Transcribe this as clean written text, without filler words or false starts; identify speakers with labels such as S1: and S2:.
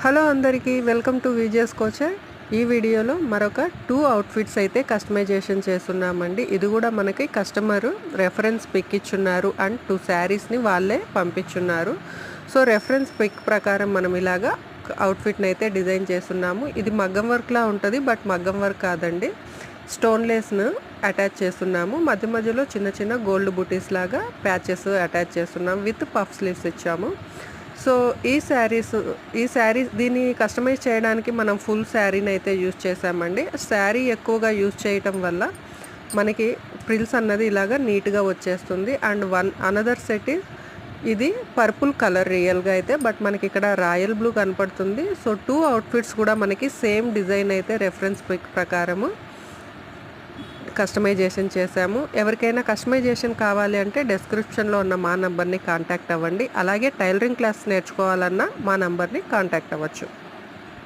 S1: Hello అందరికీ welcome to Vijay's coacher. ఈ వీడియోలో మరొక 2 అవుట్ఫిట్స్ అయితే కస్టమైజేషన్ చేస్తున్నామండి. ఇది కూడా మనకి కస్టమరు రెఫరెన్స్ పిక్ ఇచ్చున్నారు అండ్ 2 శారీస్ని వాళ్ళే పంపించున్నారు. సో రెఫరెన్స్ పిక్ ప్రకారం మనం ఇలాగా అవుట్ఫిట్ని అయితే డిజైన్ చేస్తున్నాము. ఇది మగ్గం వర్క్లా ఉంటుంది, బట్ మగ్గం వర్క్ కాదండి. స్టోన్ లేస్ను అటాచ్ చేస్తున్నాము. మధ్య మధ్యలో చిన్న చిన్న గోల్డ్ బుటీస్ లాగా ప్యాచెస్ అటాచ్ చేస్తున్నాము. విత్ పఫ్ స్లీవ్స్ ఇచ్చాము. సో ఈ శారీస్ దీన్ని కస్టమైజ్ చేయడానికి మనం ఫుల్ శారీని అయితే యూజ్ చేసామండి. శారీ ఎక్కువగా యూజ్ చేయటం వల్ల మనకి ప్రిల్స్ అన్నది ఇలాగా నీట్గా వచ్చేస్తుంది. అండ్ అనదర్ సెట్ ఇది పర్పుల్ కలర్ రియల్గా అయితే, బట్ మనకి ఇక్కడ రాయల్ బ్లూ కనపడుతుంది. సో 2 అవుట్ఫిట్స్ కూడా మనకి సేమ్ డిజైన్ అయితే రెఫరెన్స్ పిక్ ప్రకారము కస్టమైజేషన్ చేశాము. ఎవరికైనా కస్టమైజేషన్ కావాలి అంటే డిస్క్రిప్షన్లో ఉన్న మా నంబర్ని కాంటాక్ట్ అవ్వండి. అలాగే టైలరింగ్ క్లాస్ నేర్చుకోవాలన్నా మా నంబర్ని కాంటాక్ట్ అవ్వచ్చు.